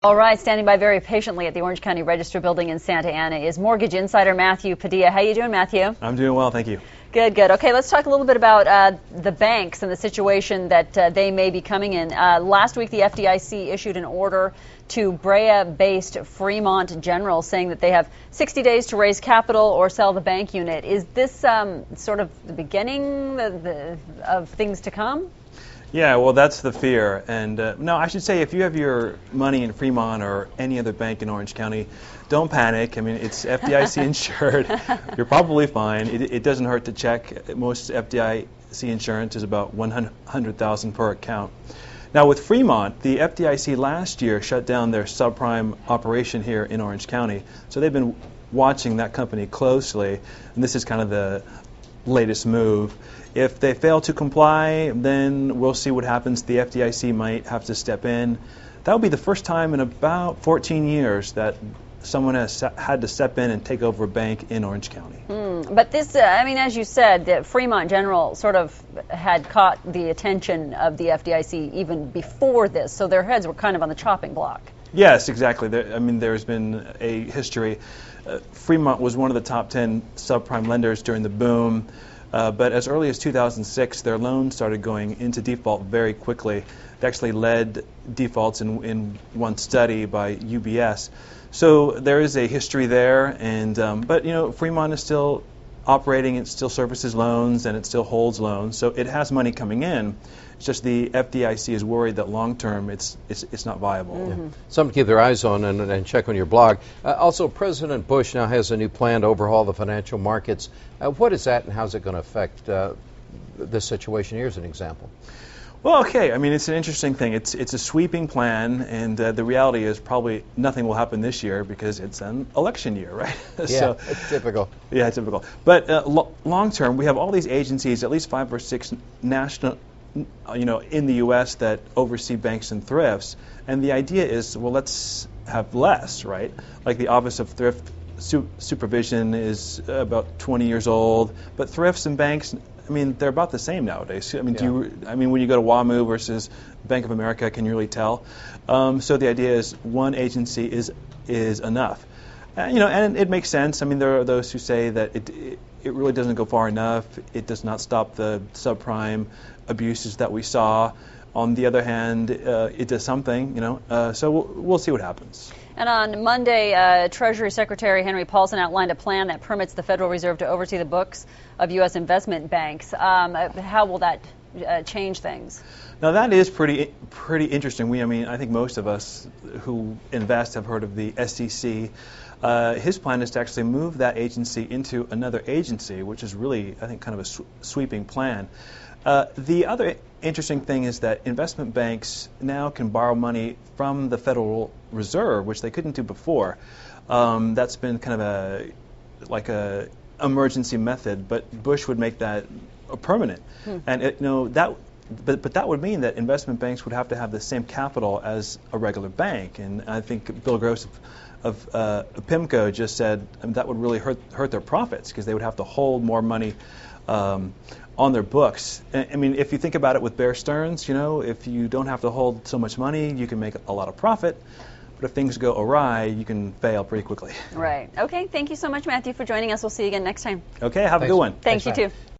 All right, standing by very patiently at the Orange County Register building in Santa Ana is mortgage insider Mathew Padilla. How you doing, Mathew? I'm doing well, thank you. Good, good. Okay, let's talk a little bit about the banks and the situation that they may be coming in. Last week, the FDIC issued an order to Brea-based Fremont General saying that they have 60 days to raise capital or sell the bank unit. Is this sort of the beginning of things to come? Yeah, well, that's the fear. And no, I should say if you have your money in Fremont or any other bank in Orange County, don't panic. I mean, it's FDIC insured. You're probably fine. It doesn't hurt to check. Most FDIC insurance is about $100,000 per account. Now, with Fremont, the FDIC last year shut down their subprime operation here in Orange County. So they've been watching that company closely, and this is kind of the latest move. If they fail to comply, then we'll see what happens. The FDIC might have to step in. That will be the first time in about 14 years that someone has had to step in and take over a bank in Orange County. But this, I mean, as you said, the Fremont General sort of had caught the attention of the FDIC even before this, so their heads were kind of on the chopping block. Yes, exactly. I mean, there's been a history. Fremont was one of the top 10 subprime lenders during the boom. But as early as 2006, their loans started going into default very quickly. They actually led defaults in one study by UBS. So there is a history there, and but you know, Fremont is still operating. It still services loans and it still holds loans, so it has money coming in. It's just the FDIC is worried that long term it's not viable. Yeah. Something to keep their eyes on and check on your blog. Also, President Bush now has a new plan to overhaul the financial markets. What is that, and how's it going to affect this situation? Here's an example. Well, okay. I mean, it's an interesting thing. It's a sweeping plan, and the reality is probably nothing will happen this year because it's an election year, right? Yeah, so, it's typical. Yeah, it's typical. But long term, we have all these agencies, at least 5 or 6 national, in the U.S. that oversee banks and thrifts, and the idea is, well, let's have less, right? Like the Office of Thrift Supervision is about 20 years old, but thrifts and banks, I mean, they're about the same nowadays. I mean, yeah. When you go to WAMU versus Bank of America, can you really tell? So the idea is one agency is enough. And it makes sense. I mean, there are those who say that it really doesn't go far enough. It does not stop the subprime abuses that we saw. On the other hand, it does something, so we'll see what happens. And on Monday, Treasury Secretary Henry Paulson outlined a plan that permits the Federal Reserve to oversee the books of U.S. investment banks. How will that change things? Now that is pretty interesting. I think most of us who invest have heard of the SEC. His plan is to actually move that agency into another agency, which is really, I think, kind of a sweeping plan. The other interesting thing is that investment banks now can borrow money from the Federal Reserve, which they couldn't do before. That's been kind of a emergency method, but Bush would make that permanent. And but that would mean that investment banks would have to have the same capital as a regular bank. And I think Bill Gross of PIMCO just said that would really hurt their profits because they would have to hold more money on their books. I mean, if you think about it with Bear Stearns, if you don't have to hold so much money, you can make a lot of profit. But if things go awry, you can fail pretty quickly. Right. Okay. Thank you so much, Mathew, for joining us. We'll see you again next time. Okay. Have a good one. Thanks, you too.